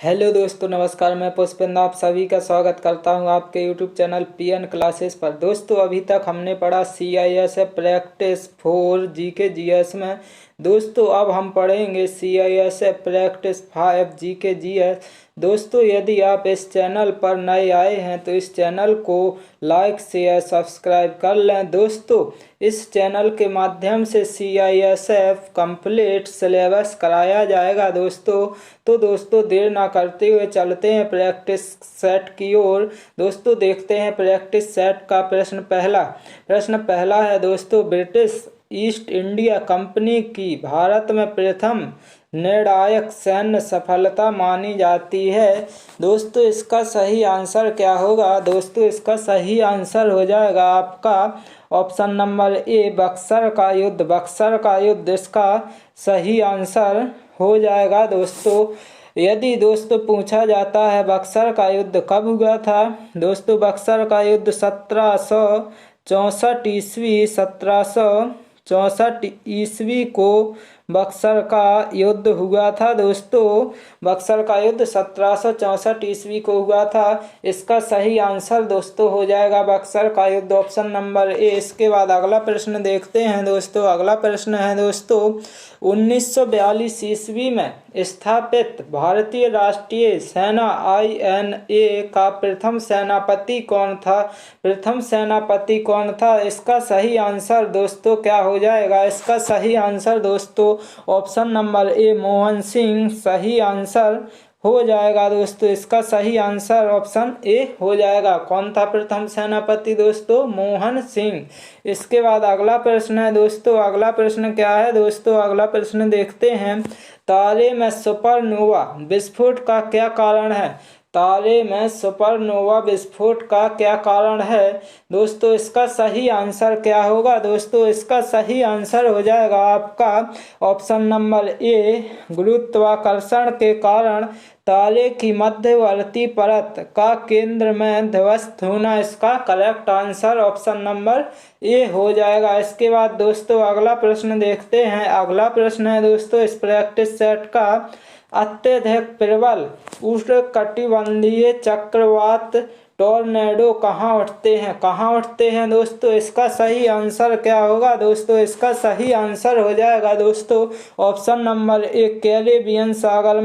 Hello दोस्तों, नमस्कार। मैं पुष्पेंद्र आप सभी का स्वागत करता हूं आपके यूट्यूब चैनल पीएन क्लासेस पर। दोस्तों, अभी तक हमने पढ़ा CISF प्रैक्टिस 4 जीके जीएस में। दोस्तों, अब हम पढ़ेंगे CISF प्रैक्टिस 5 जीके जीएस। दोस्तों, यदि आप इस चैनल पर नए आए हैं तो इस चैनल को लाइक शेयर सब्सक्राइब कर लें। दोस्तों, इस चैनल के माध्यम से CISF कंप्लीट सिलेबस कराया जाएगा। दोस्तों देर ना करते हुए चलते हैं प्रैक्टिस सेट की ओर। दोस्तों, देखते हैं प्रैक्टिस सेट का प्रश्न पहला है दोस्तों, ब्रिटिश ईस्ट इंडिया कंपनी की भारत में प्रथम निर्णायक सैन्य सफलता मानी जाती है। दोस्तों, इसका सही आंसर क्या होगा? दोस्तों, इसका सही आंसर हो जाएगा आपका ऑप्शन नंबर ए, बक्सर का युद्ध इसका सही आंसर हो जाएगा। दोस्तों, यदि दोस्तों पूछा जाता है बक्सर का युद्ध कब हुआ था? दोस्तों, बक्सर का युद्ध 1764 ईस्वी को बक्सर का युद्ध हुआ था। दोस्तों, बक्सर का युद्ध 1764 ईस्वी को हुआ था। इसका सही आंसर दोस्तों हो जाएगा बक्सर का युद्ध, ऑप्शन नंबर ए। इसके बाद अगला प्रश्न देखते हैं दोस्तों। अगला प्रश्न है दोस्तों, 1942 ईस्वी में स्थापित भारतीय राष्ट्रीय सेना INA का प्रथम सेनापति कौन था? इसका सही आंसर दोस्तों क्या हो जाएगा? इसका सही आंसर दोस्तों option number A, Mohan Singh सही आंसर हो जाएगा। दोस्तों, इसका सही आंसर ऑप्शन ए हो जाएगा। कौन था प्रथम सेनापति? दोस्तों, मोहन सिंह। इसके बाद अगला प्रश्न है दोस्तों। अगला प्रश्न क्या है दोस्तों? अगला प्रश्न देखते हैं, तारे में सुपरनोवा विस्फोट का क्या कारण है? तारे में सुपरनोवा विस्फोट का क्या कारण है? दोस्तों, इसका सही आंसर क्या होगा? दोस्तों, इसका सही आंसर हो जाएगा आपका ऑप्शन नंबर ए, गुरुत्वाकर्षण के कारण तारे की मध्यवर्ती परत का केंद्र में ध्वस्त होना। इसका correct answer option number A हो जाएगा। इसके बाद दोस्तों अगला प्रश्न देखते हैं। अगला प्रश्न है दोस्तों इस प्रैक्टिस सेट का, अत्यधिक प्रबल उष्णकटिबंधीय चक्रवात टॉर्नेडो कहाँ उठते हैं दोस्तों? इसका सही आंसर क्या होगा? दोस्तों, इसका सही आंसर हो जाएगा दोस्तों ऑप्शन नंबर ए, कैरेबियन सागर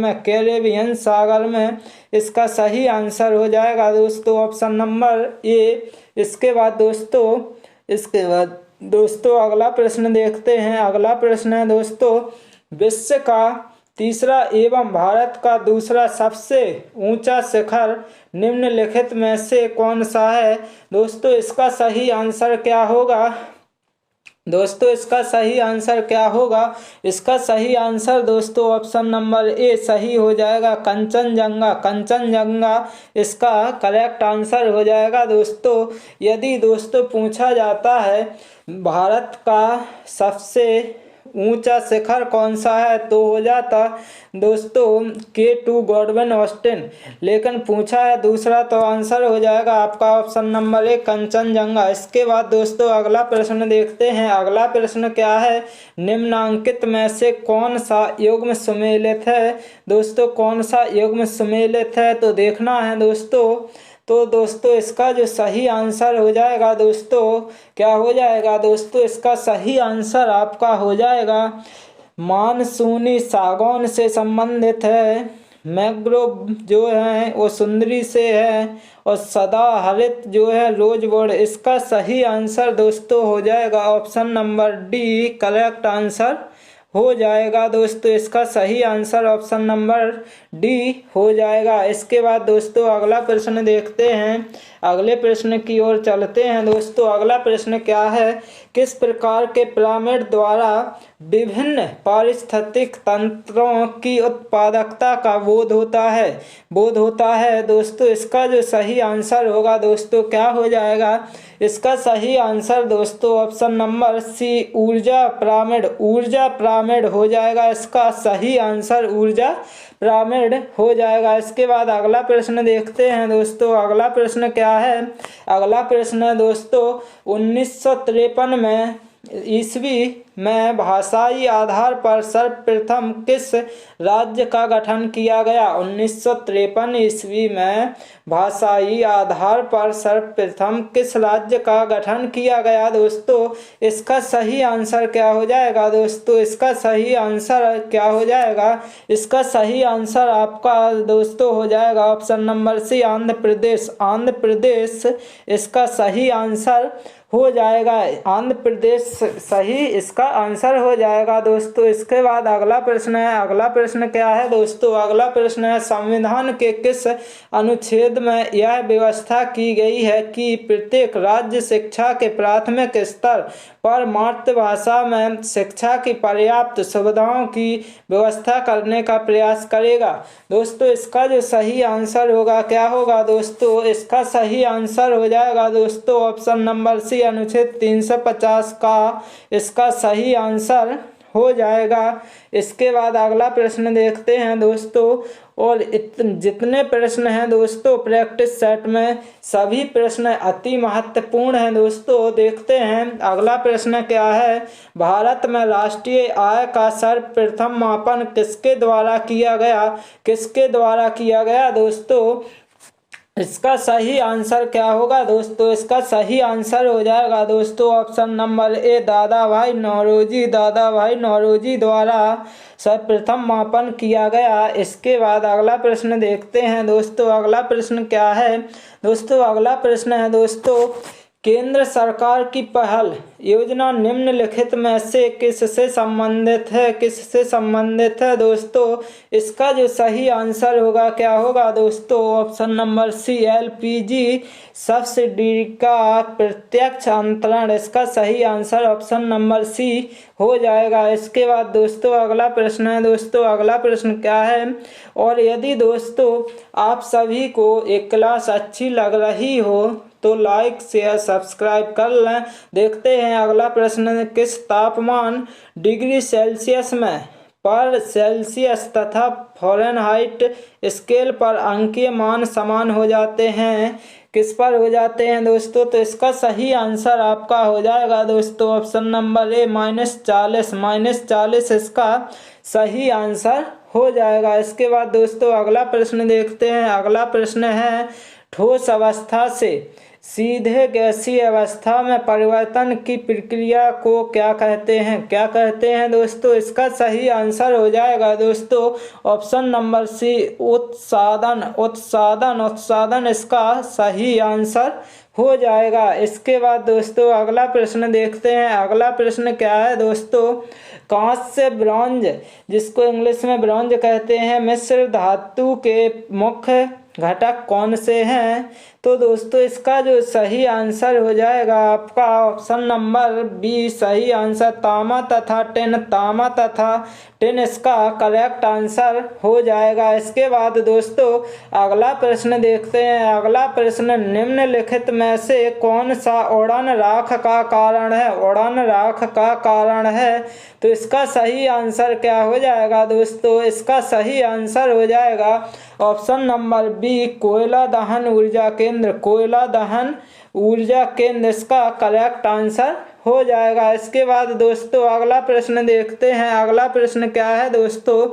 में इसका सही आंसर हो जाएगा दोस्तों ऑप्शन नंबर ए। इसके बाद दोस्तों अगला प्रश्न देखते हैं। अगला प्रश्न है दोस्तों, विश्व का तीसरा एवं भारत का दूसरा सबसे ऊंचा शिखर निम्नलिखित में से कौन सा है? दोस्तों, इसका सही आंसर क्या होगा? दोस्तों, इसका सही आंसर क्या होगा? इसका सही आंसर दोस्तों ऑप्शन नंबर ए सही हो जाएगा, कंचनजंगा इसका करेक्ट आंसर हो जाएगा। दोस्तों, यदि दोस्तों पूछा जाता है भारत का सबसे ऊंचा शिखर कौन सा है तो हो जाता दोस्तों K2 गॉडविन ऑस्टिन, लेकिन पूछा है दूसरा तो आंसर हो जाएगा आपका ऑप्शन नंबर ए, कंचनजंगा। इसके बाद दोस्तों अगला प्रश्न देखते हैं। अगला प्रश्न क्या है, निम्नांकित में से कौन सा युग्म सुमेलित है? दोस्तों, कौन सा युग्म सुमेलित है तो देखना है दोस्तों इसका जो सही आंसर हो जाएगा दोस्तों क्या हो जाएगा? दोस्तों, इसका सही आंसर आपका हो जाएगा मानसूनी सागौन से संबंधित है, मैंग्रोव जो है वो सुंदरी से है, और सदाहरित जो है रोजवुड। इसका सही आंसर दोस्तों हो जाएगा option number D, correct answer हो जाएगा। दोस्तों, इसका सही आंसर ऑप्शन नंबर डी हो जाएगा। इसके बाद दोस्तों अगला प्रश्न देखते हैं। अगले प्रश्न की ओर चलते हैं दोस्तों। अगला प्रश्न क्या है, किस प्रकार के पिरामिड द्वारा विभिन्न पारिस्थितिक तंत्रों की उत्पादकता का बोध होता है? दोस्तों, इसका जो सही आंसर होगा दोस्तों क्या हो जाएगा? इसका सही आंसर दोस्तों ऑप्शन नंबर सी, ऊर्जा पिरामिड हो जाएगा। इसका सही आंसर ऊर्जा पिरामिड हो जाएगा। इसके बाद अगला प्रश्न देखते हैं दोस्तों। अगला प्रश्न क्या है? अगला प्रश्न है दोस्तों 1953 में ईस्वी में भाषाई आधार पर सर्वप्रथम किस राज्य का गठन किया गया? 1953 ईस्वी में भाषाई आधार पर सर्वप्रथम किस राज्य का गठन किया गया दोस्तों? इसका सही आंसर क्या हो जाएगा दोस्तों? इसका सही आंसर क्या हो जाएगा? इसका सही आंसर आपका दोस्तों हो जाएगा ऑप्शन नंबर सी, आंध्र प्रदेश। आंध्र प्रदेश इसका सही आंसर हो जाएगा। आंध्र प्रदेश सही इसका आंसर हो जाएगा दोस्तों। इसके बाद अगला प्रश्न है। अगला प्रश्न क्या है दोस्तों? अगला प्रश्न है, संविधान के किस अनुच्छेद में यह व्यवस्था की गई है कि प्रत्येक राज्य शिक्षा के प्राथमिक स्तर पर मातृभाषा में शिक्षा की पर्याप्त सुविधाओं की व्यवस्था करने का प्रयास करेगा? दोस्तों इसका जो सही आंसर होगा क्या होगा दोस्तों? इसका सही आंसर हो जाएगा दोस्तों ऑप्शन नंबर सी, अनुच्छेद 350 का इसका सही आंसर हो जाएगा। इसके बाद अगला प्रश्न देखते हैं दोस्तों। और जितने प्रश्न हैं दोस्तों प्रैक्टिस सेट में सभी प्रश्न अति महत्वपूर्ण हैं दोस्तों। देखते हैं अगला प्रश्न क्या है। भारत में राष्ट्रीय आय का सर्वप्रथम मापन किसके द्वारा किया गया? किसके द्वारा किया गया दोस्तों? इसका सही आंसर क्या होगा दोस्तों? इसका सही आंसर हो जाएगा दोस्तों ऑप्शन नंबर ए, दादा भाई नौरोजी। दादा भाई नौरोजी द्वारा सर्वप्रथम मापन किया गया। इसके बाद अगला प्रश्न देखते हैं दोस्तों। अगला प्रश्न क्या है दोस्तों? अगला प्रश्न है दोस्तों, केंद्र सरकार की पहल योजना निम्नलिखित में से किससे संबंधित है? किससे संबंधित है दोस्तों? इसका जो सही आंसर होगा क्या होगा दोस्तों? Option number C, LPG subsidy का प्रत्यक्ष अंतरण। इसका सही आंसर ऑप्शन नंबर सी हो जाएगा। इसके बाद दोस्तों अगला प्रश्न है दोस्तों। अगला प्रश्न क्या है? और यदि दोस्तों आप सभी को एक क्लास अच्छी लग रही हो तो लाइक शेयर सब्सक्राइब कर लें। देखते हैं अगला प्रश्न, किस तापमान डिग्री सेल्सियस में पर सेल्सियस तथा फ़ारेनहाइट स्केल पर अंकीय मान समान हो जाते हैं? किस पर हो जाते हैं दोस्तों? तो इसका सही आंसर आपका हो जाएगा दोस्तों ऑप्शन नंबर ए, -40। -40 इसका सही आंसर हो जाएगा। इसके बाद दोस्तों अगला प्रश्न देखते हैं। अगला प्रश्न है, ठोस अवस्था से सीधे गैसीय अवस्था में परिवर्तन की प्रक्रिया को क्या कहते हैं? क्या कहते हैं दोस्तों? इसका सही आंसर हो जाएगा दोस्तों ऑप्शन नंबर सी, उत्सादन। उत्सादन उत्सादन इसका सही आंसर हो जाएगा। इसके बाद दोस्तों अगला प्रश्न देखते हैं। अगला प्रश्न क्या है दोस्तों? कांस्य ब्रॉन्ज, जिसको इंग्लिश में ब्रॉन्ज कहते हैं, मिश्र धातु के मुख्य घटक कौन से हैं? तो दोस्तों इसका जो सही आंसर हो जाएगा आपका ऑप्शन नंबर बी, सही आंसर तामा तथा टिन। तामा तथा टिन इसका करेक्ट आंसर हो जाएगा। इसके बाद दोस्तों अगला प्रश्न देखते हैं। अगला प्रश्न, निम्नलिखित में से कौन सा उड़न राख का कारण है? उड़न राख का कारण है। तो इसका सही आंसर क्या हो जाएगा दोस्तों? इसका सही आंसर हो जाएगा ऑप्शन नंबर बी, कोयला दहन ऊर्जा केंद्र। कोयला दहन ऊर्जा केंद्र इसका करेक्ट आंसर हो जाएगा। इसके बाद दोस्तों अगला प्रश्न देखते हैं। अगला प्रश्न क्या है दोस्तों?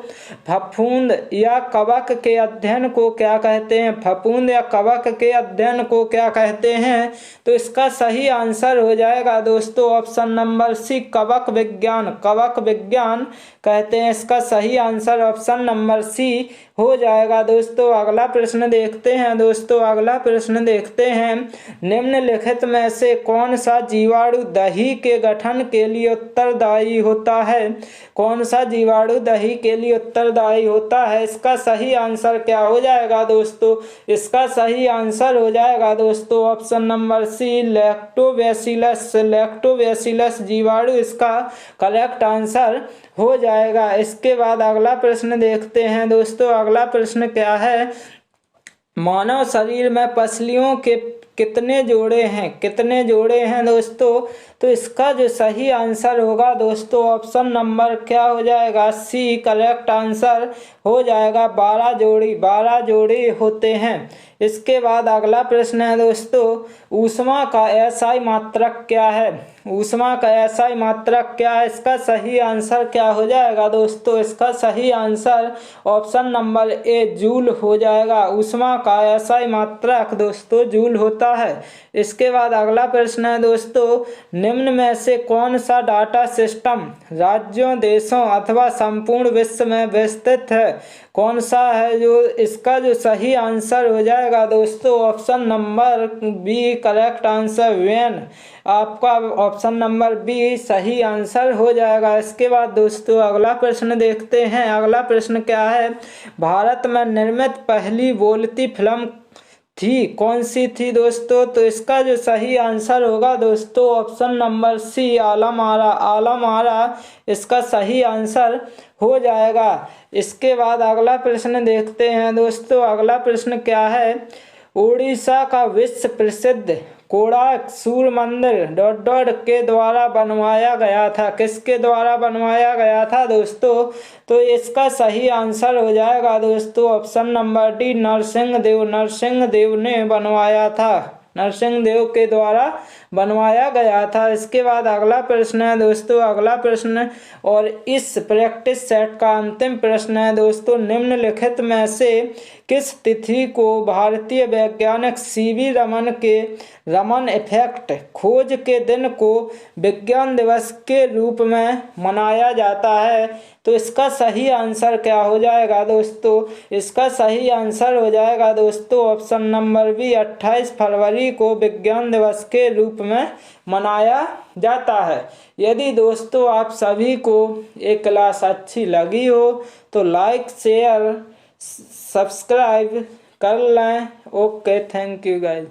फफूंद या कवक के अध्ययन को क्या कहते हैं? फफूंद या कवक के अध्ययन को क्या कहते हैं? तो इसका सही आंसर हो जाएगा दोस्तों ऑप्शन नंबर सी, कवक विज्ञान। कवक विज्ञान कहते हैं। इसका सही आंसर ऑप्शन नंबर सी हो जाएगा दोस्तों। अगला प्रश्न देखते हैं दोस्तों। अगला प्रश्न देखते हैं, निम्नलिखित में से कौन सा जीवाणु दही के गठन के लिए उत्तरदायी होता है? कौन सा जीवाणु दही के लिए उत्तरदायी होता है? इसका सही आंसर क्या हो जाएगा दोस्तों? इसका सही आंसर हो जाएगा दोस्तों option number C, lactobacillus. Lactobacillus जीवाणु इसका करेक्ट आंसर हो जाएगा। इसके बाद अगला प्रश्न देखते हैं दोस्तों। अगला प्रश्न क्या है? मानव शरीर में पसलियों के कितने जोड़े हैं? कितने जोड़े हैं दोस्तों? तो इसका जो सही आंसर होगा दोस्तों ऑप्शन नंबर क्या हो जाएगा, सी करेक्ट आंसर हो जाएगा। 12 जोड़ी होते हैं। इसके बाद अगला प्रश्न है दोस्तों, ऊष्मा का एसआई मात्रक क्या है। ऊष्मा का एसआई मात्रक क्या है, इसका सही आंसर क्या हो जाएगा दोस्तों, इसका सही answer option number A joule हो जाएगा। ऊष्मा का एसआई मात्रक दोस्तों जूल होता है। इसके बाद अगला प्रश्न है दोस्तों, निम्न में से कौन सा डाटा सिस्टम राज्यों, देशों अथवा संपूर्ण विश्व में विस्तृत है। कौन सा है जो इसका जो सही आंसर हो जाएगा दोस्तों option number B correct answer when. आपका ऑप्शन नंबर बी सही आंसर हो जाएगा। इसके बाद दोस्तों अगला प्रश्न देखते हैं। अगला प्रश्न क्या है, भारत में निर्मित पहली बोलती फिल्म थी कौन सी थी दोस्तों, तो इसका जो सही आंसर होगा दोस्तों ऑप्शन नंबर सी आलम आरा। आलम आरा इसका सही आंसर हो जाएगा। इसके बाद अगला प्रश्न देखते हैं दोस्तों। अगला प्रश्न क्या है, उड़ीसा का विश्व प्रसिद्ध कोणार्क सूर्य मंदिर ... के द्वारा बनवाया गया था। किसके द्वारा बनवाया गया था दोस्तों, तो इसका सही आंसर हो जाएगा दोस्तों option number D Narsingh Dev. Narsingh Dev ने बनवाया था, नरसिंह देव के द्वारा बनवाया गया था। इसके बाद अगला प्रश्न है दोस्तों। अगला प्रश्न और इस प्रैक्टिस सेट का अंतिम प्रश्न है दोस्तों, निम्नलिखित में से किस तिथि को भारतीय वैज्ञानिक सीवी रमन के रमन इफेक्ट खोज के दिन को विज्ञान दिवस के रूप में मनाया जाता है। तो इसका सही आंसर क्या हो जाएगा दोस्तों, इसका सही आंसर हो जाएगा दोस्तों ऑप्शन नंबर बी 28 फरवरी को विज्ञान दिवस के रूप में मनाया जाता है। यदि दोस्तों आप सभी को ये क्लास अच्छी लगी हो तो लाइक शेयर सब्सक्राइब कर लें। Okay, thank you guys.